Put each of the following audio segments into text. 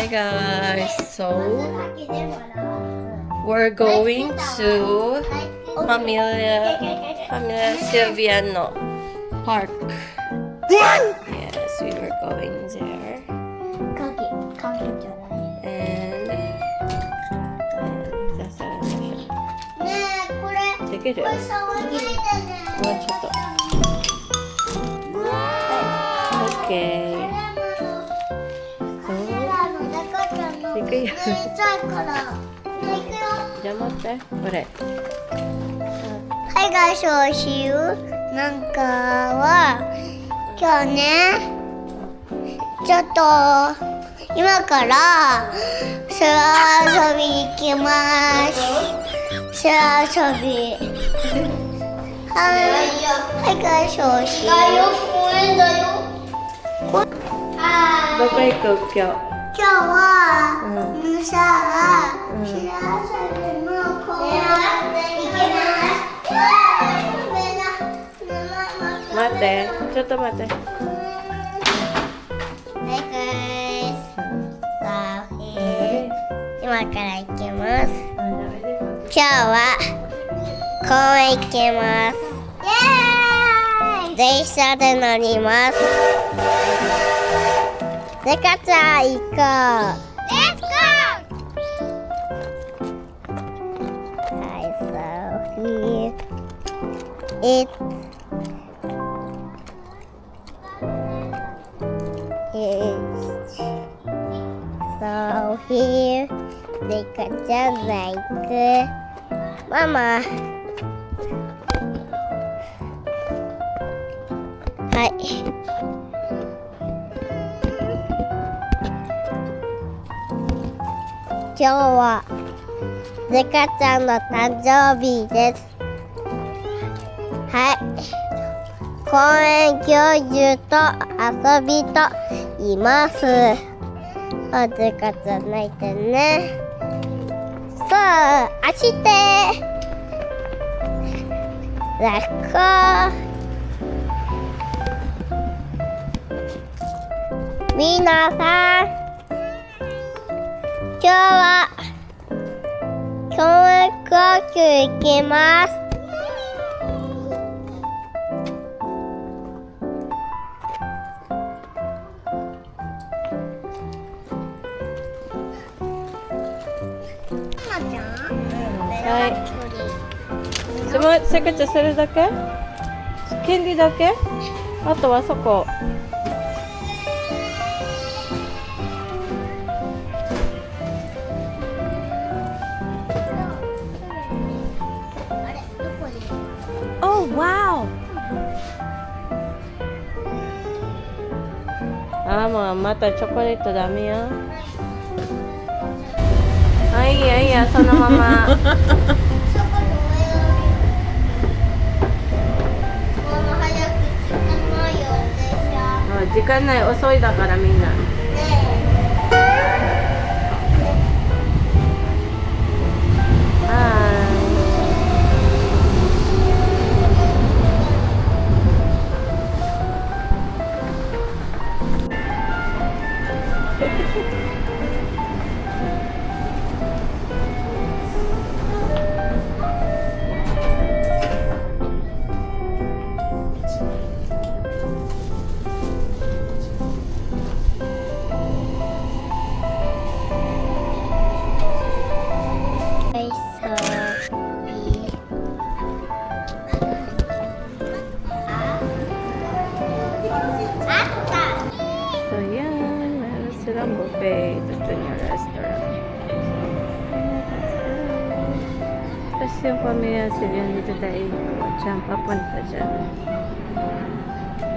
guys, so we're going to Familia Silviano Park. Yes, we were going there. Andできる？もうちょっと。OK。行くよ。じゃあ持って。これ。はい、が消臭なんかは今日ね、ちょっと今から空遊びに行きます。空遊び。はい、が消臭。どこ行く今日？今日は、さ、白遊びの公園行きます。待って、ちょっと待って。今から行きます。今日は公園行きます。電車で乗ります。でかちゃん行こう。Let's go! Hi, so here it's so here でかちゃんが行く。ママ。はい。今日はデカちゃんの誕生日です。はい。公園教授と遊びといます。デカちゃん泣いてね。さあ、走って。ラッコ。みなさん。今日は教育学級行きます。はい。せかちゃんそれだけ？権利だけ？あとはそこ。もうまたチョコレートダメよ。あ、いいよいいよ、そのまま。時間ない、遅いだからみんな。Buffet, gusto niya restaurant. Tapos yung pamilya sila dito tayo. Diyan, papunta dyan. So,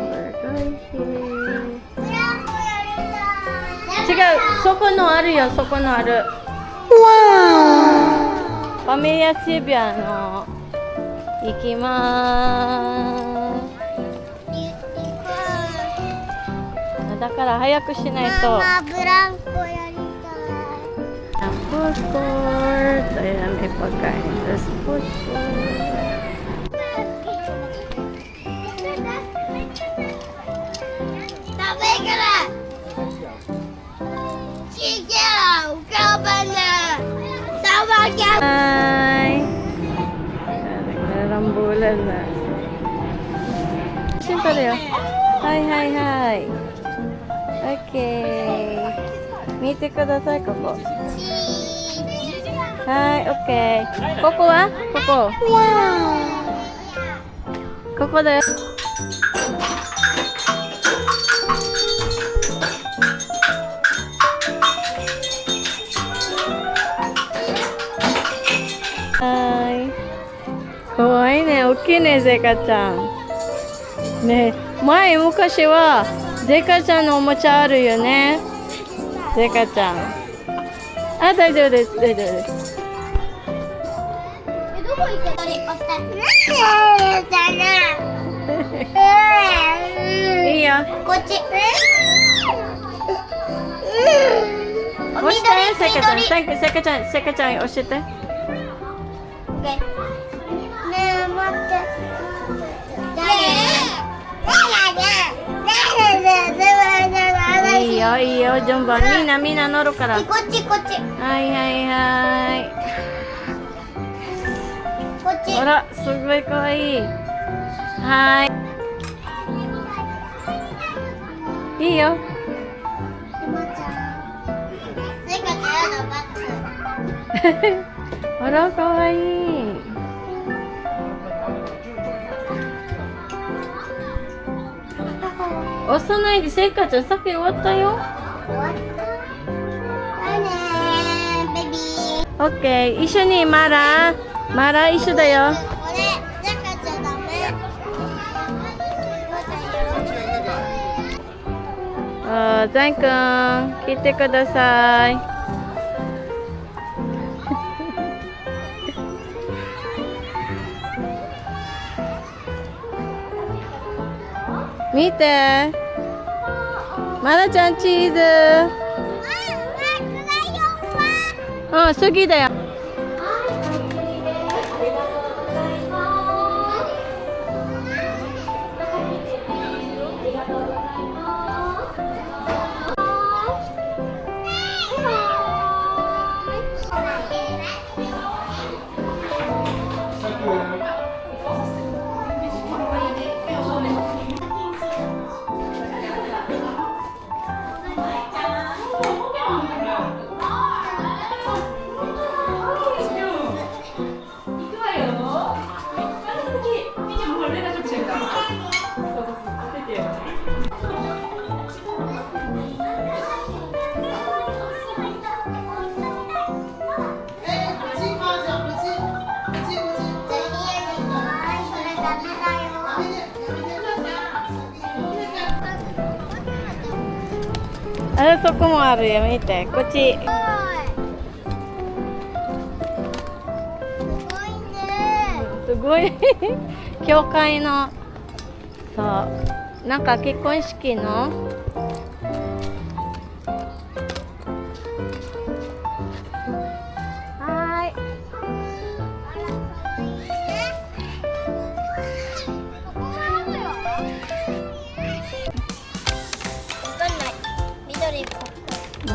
we're going here. 違う、そこのあるよ、そこのある。ファミリアシビアの行きまーす。だから早くしないと。ママブランコやりたい。Food court. Ayan, may pagkain sa food court. Sabay ka na Hi! Naglarambulan na. Siyempre tayo. Hi, hi, hi. Okay. 見てください、ここ。はい、OK。ここはここ。ここだよ。はい。かわいいね。大きいね、ゼカちゃん。ね、昔はゼカちゃんのおもちゃあるよね。ゼカちゃん。あ、大丈夫です。大丈夫です。どこ行ってたりこしたいいよ。こっち。押して、セカちゃん。セカちゃん、セカちゃん押して。ねえ、待って。いいよ、いいよ、順番。みんな乗るから。こっち、こっち。はいはいはい。こっち。ほら、すごいかわいい。はい。いいよ。ほら、かわいい。押さないで、せいかちゃん、さっき終わったよ。終わった。だねー、ベビー。オッケー、一緒にマラ一緒だよ。これ、ジャカちゃダメ。ザイくん、来てください。見て。マラちゃんチーズ。うん、好きだよ。あれ、そこもあるよ、見て、こっち。すごい教会の、そう、なんか結婚式のはい。緑っぽく。うん。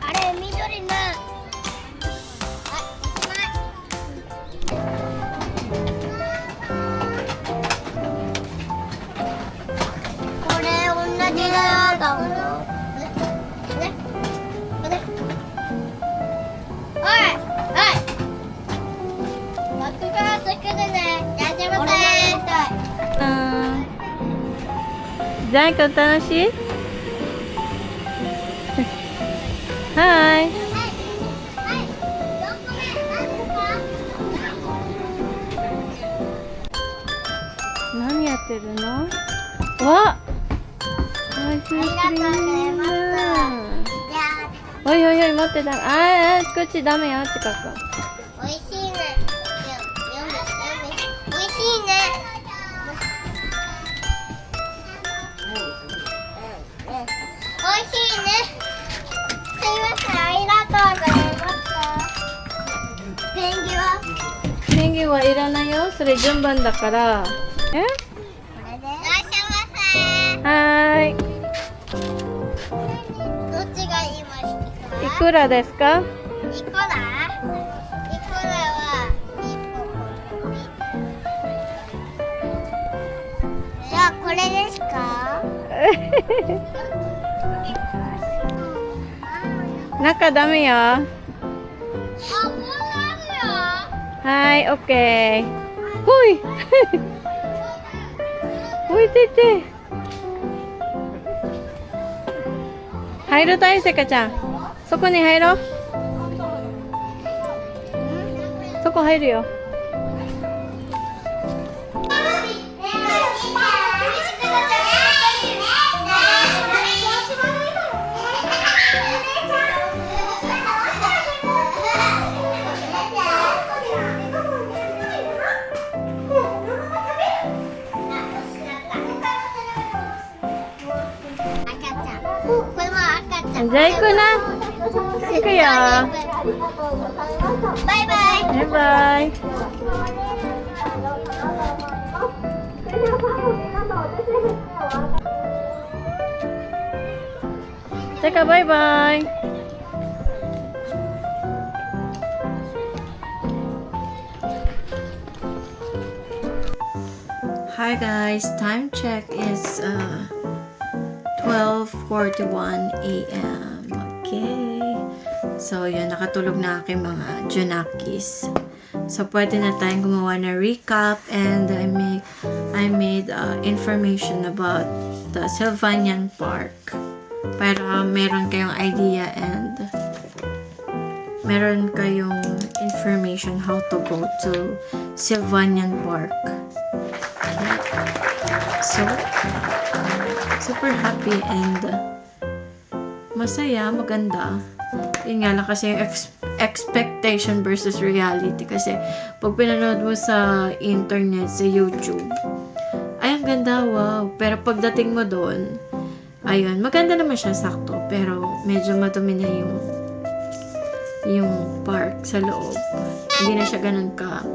あれ、緑の。これ、同じだと思う。ね。おい。僕から作るね。やってません。ザイくん楽しい？はい。何やってるの？わ！アイスクリームだ。おいおいおい、待ってだ。こっちダメよ、近く。おいしいね。おいしいね。おいしいね。すいません、ありがとうございました。ペンギは？ペンギンはいらないよ。それ順番だから。え？これで。いらっしゃいませ。はーい。くらですか？いくらはじゃあこれですか？中ダメよ。あ、もうあはい、オッケー。ほい。ほいてて。入るたい、せかちゃん。そこに入ろう。そこ入るよ。じゃあ行くな。行くよ。バイバイ。バイバイ。じゃあバイバイ。Hi guys, time check is 12:41 a.m. Okay. So, yun, nakatulog na aking mga Junakis. So, pwede na tayong gumawa na recap and I made information about the Sylvanian Park para meron kayong idea and meron kayong information how to go to Sylvanian Park. So, super happy and masaya, maganda. Yun nga lang kasi yung expectation versus reality. Kasi pag pinanood mo sa internet, sa YouTube, ay ang ganda, wow. Pero pagdating mo doon, ayun, maganda naman siya, sakto. Pero medyo madumi na yung park sa loob. Hindi na siya ganun ka.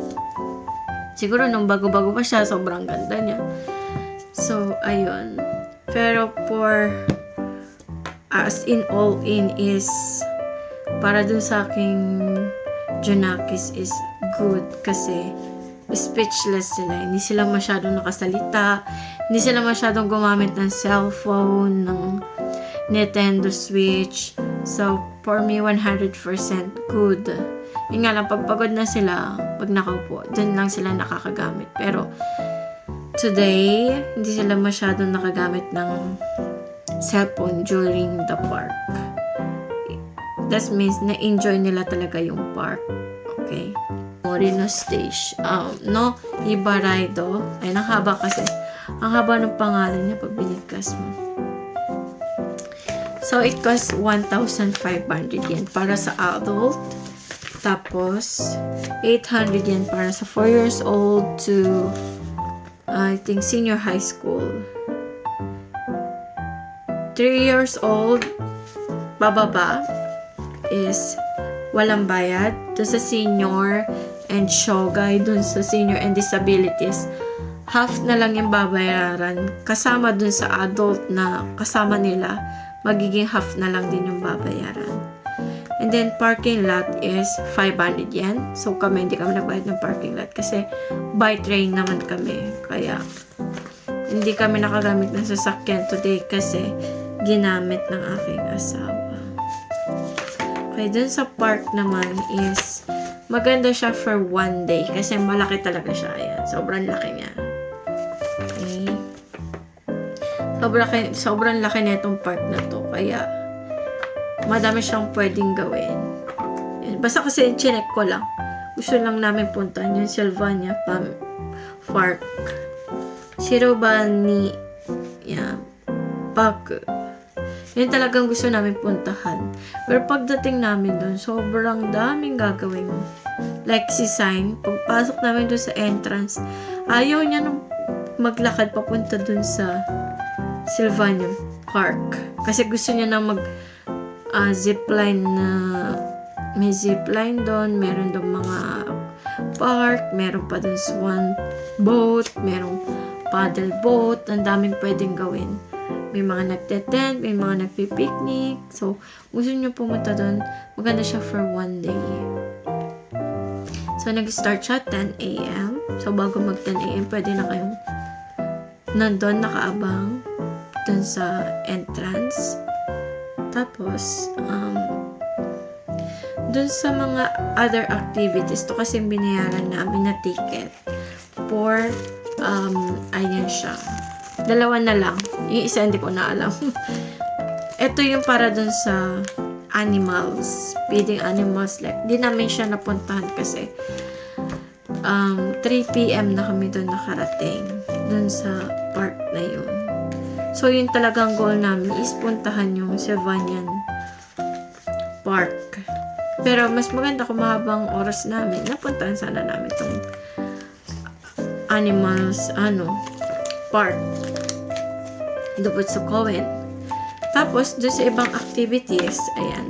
Siguro nung bago-bago pa siya, sobrang ganda niya. So, ayun. Pero for as in all in is para dun sa aking Junakis is good kasi speechless sila. Hindi sila masyadong nakasalita. Hindi sila masyadong gumamit ng cellphone, ng Nintendo Switch. So, for me, 100% good. Yung nga lang, pag pagod na sila, pag nakaupo, dun lang sila nakakagamit. Pero, today, hindi sila masyadong nakagamit ng cellphone during the park. That means na-enjoy nila talaga yung park. Okay? Morino Stage. No, Ibaraido. Ay, ang haba kasi. Ang haba ng pangalan niya pag binigkas mo. So, it costs 1,500 yen para sa adult. Tapos, 800 yen para sa 4 years old to I think senior high school. 3 years old bababa is walang bayad. Doon sa senior and shogay, doon sa senior and disabilities, half na lang yung babayaran. Kasama doon sa adult na kasama nila, magiging half na lang din yung babayaran. And then, parking lot is 500 yen. So, hindi kami nagbayad ng parking lot kasi by train naman kami. Kaya, hindi kami nakagamit ng sasakyan today kasi ginamit ng aking asawa. Okay, dun sa park naman is maganda siya for 1 day kasi malaki talaga siya. Ayan, sobrang laki niya. Okay. Sobrang laki na itong park na to. Kaya, madami siyang pwedeng gawin. Yan. Basta kasi chinek ko lang. Gusto lang namin puntahan yung Sylvania Park. Shirobani Park. Yan talagang gusto namin puntahan. Pero pagdating namin doon, sobrang daming gagawin. Like si Sign, pagpasok namin doon sa entrance, ayaw niya nung maglakad papunta doon sa Sylvania Park. Kasi gusto niya na zipline na may zipline doon, meron doon mga park, meron pa doon swan boat, merong paddle boat, ang daming pwedeng gawin. may mga nagte-tent, may mga nagpi-picnic. So, gusto nyo pumunta doon, maganda siya for one day. So, nag-start siya 10 a.m. So, bago mag 10 a.m., pwede na kayong nandun nakaabang dun sa entrance. Tapos, dun sa mga other activities, to kasi binayaran namin na ticket for, ayan siya. Dalawa na lang. Yung isa hindi ko na alam. Ito yung para dun sa animals. Feeding animals. Like, di namin siya napuntahan kasi 3 p.m. na kami dun nakarating. Dun sa park na yun. So, yun talagang goal namin is puntahan yung Sylvanian Park. Pero, mas maganda kung mahabang oras namin. Napuntahan sana namin itong animals, park. Doon sa Cohen. Tapos, doon sa ibang activities, ayan,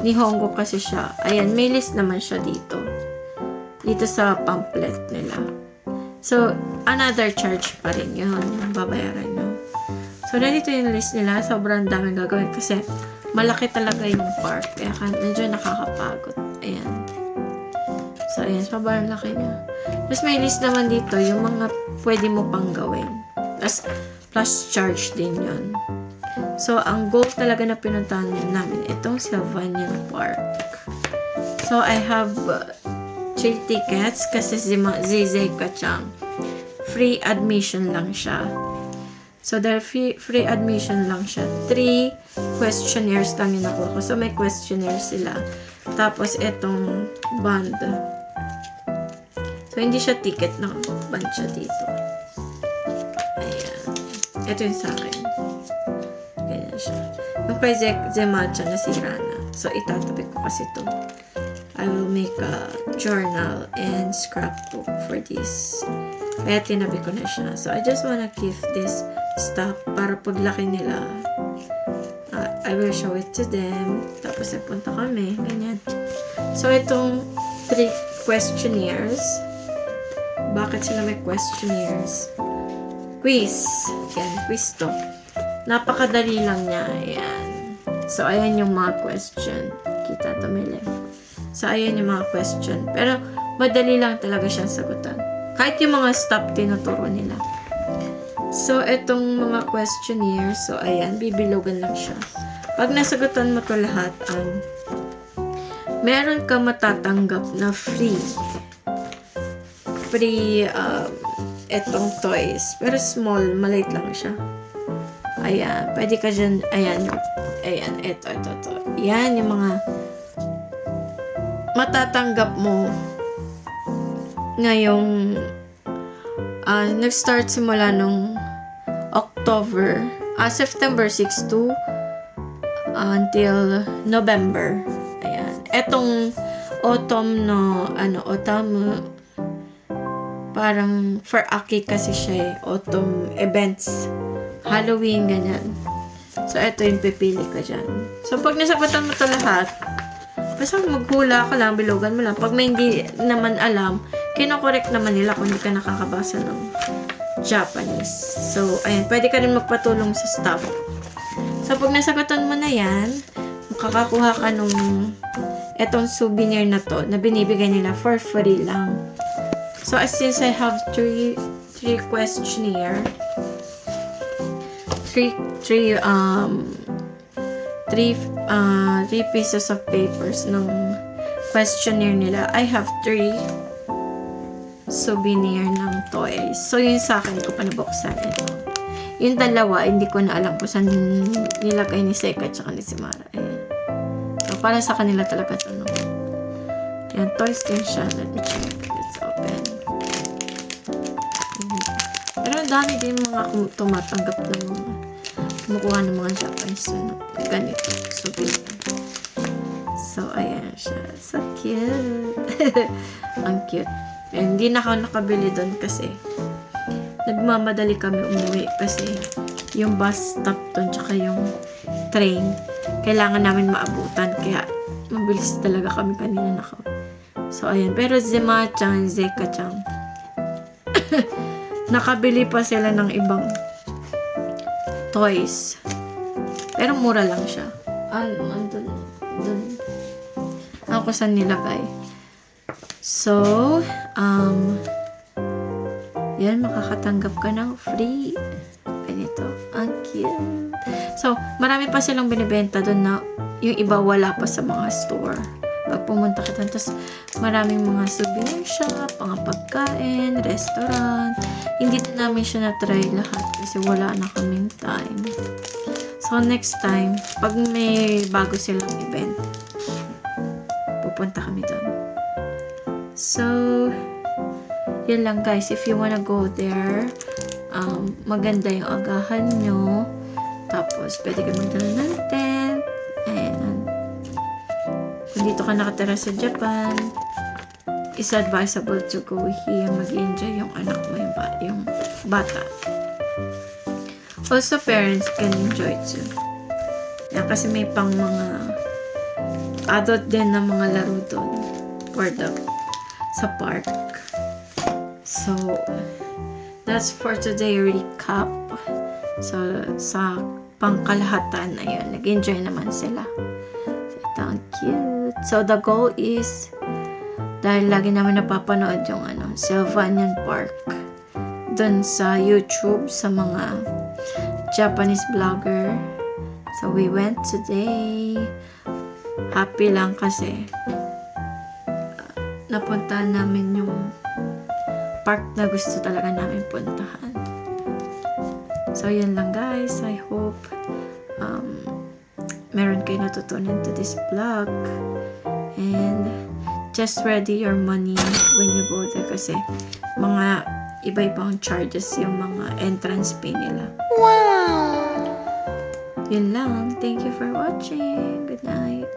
Nihongo kasi siya. Ayan, may list naman siya dito. Dito sa pamphlet nila. So, another charge pa rin yun, yung babayaran nyo. So, nandito yung list nila. Sobrang daming gagawin kasi malaki talaga yung park. Kaya medyo nakakapagod. Ayan. So, ayan. Sobrang laki niya. Tapos, may list naman dito yung mga pwede mo pang gawin. Plus charge din yun. So, ang goal talaga na pinuntahan namin, itong Sylvanian Park. So, I have 3 tickets kasi si Zizay Kachang. Free admission lang siya. So, dahil free admission lang siya, 3 questionnaires lang yung nakuha ko. So, may questionnaires sila. Tapos, itong band. So, hindi siya ticket, band siya dito. Ayan. Ito yung sa akin. Ganyan siya. Yung kay Zemacha, nasira na. So, itatabi ko kasi ito. I will make a journal and scrapbook for this. Kaya tinabi ko na siya. So, I just wanna keep this stuff para paglaki nila, I will show it to them. Tapos, nagpunta kami. Ganyan. So, itong 3 questionnaires. Bakit sila may questionnaires? Quiz. Yan, quiz to. Napakadali lang niya. Ayan. So, ayan yung mga question. Kita to may left. So, ayan yung mga question. Pero, madali lang talaga siyang sagutan. Kahit yung mga stuff, tinuturo nila. So, itong mga questionnaire, so, ayan, bibilogan lang siya. Pag nasagutan mo to lahat, meron ka matatanggap na free, etong toys. Pero small, maliit lang siya. Ayan, pwede ka dyan, ayan, ito. Yan, yung mga matatanggap mo ngayong nag-start simula nung September 6 to until November. Ayan. Etong autumn parang for Aki kasi siya eh. Autumn events. Halloween, ganyan. So, ito yung pipili ka dyan. So, pag nasagutan mo ito lahat, basta maghula ka lang, bilogan mo lang. Pag may hindi naman alam, kinokorek naman nila kung hindi ka nakakabasa ng Japanese. So, ayan, pwede ka rin magpatulong sa staff. So, pag nasagutan mo na yan, makakakuha ka nung etong souvenir na to, na binibigay nila for free lang. So, since I have 3 questionnaire, 3 pieces of papers ng questionnaire nila. I have 3 souvenir ng toys. So, yun sa akin, ko pa nabuksan ito. Yung dalawa, hindi ko na alam kung saan nilagay ni Seka at saka ni Simara. Ayan. So, para sa kanila talaga ito, no? Yan, toys din siya. Let me check. Let's open. Pero ang dami din mga tumatanggap ng kumukuha ng mga Japanese ganito. So, ayan siya. So cute. Ang cute. And, hindi na ako nakabili doon kasi nagmamadali kami umuwi kasi yung bus stop doon tsaka yung train kailangan namin maabutan kaya mabilis talaga kami kanina so ayan, pero Zema-chan, Zeka-chan nakabili pa sila ng ibang toys. Pero mura lang siya. Dun. Ako saan nilagay. So, yan, makakatanggap ka ng free. Ganito. Ang cute. So, marami pa silang binibenta doon na yung iba wala pa sa mga store. Pag pumunta ka doon, tapos maraming mga souvenir shop, mga pagkain, restaurant. Hindi na namin siya na-try lahat kasi wala na kaming time. So, next time, pag may bago silang event, pupunta kami doon. So, yun lang guys. If you wanna go there, maganda yung agahan nyo. Tapos, pwede ka magdala ng tent. And, kung dito ka nakatira sa Japan, is advisable to go here. Mag-enjoy yung anak mo, yung bata. Also, parents can enjoy too. Yan, kasi may pang mga adult din na mga laro doon sa park. So, that's for today recap. So, sa pangkalahatan na yun, nag-enjoy naman sila. So, ito ang cute. So, the goal is, dahil lagi namin napapanood yung Sylvanian Park dun sa YouTube sa mga Japanese vlogger. So, we went today. Happy lang kasi napuntahan namin yung park na gusto talaga namin puntahan. So, yun lang guys. I hope meron kayo natutunan to this vlog. And just ready your money when you go there kasi mga iba-ibang charges yung mga entrance fee nila. Wow! Yun lang. Thank you for watching. Good night.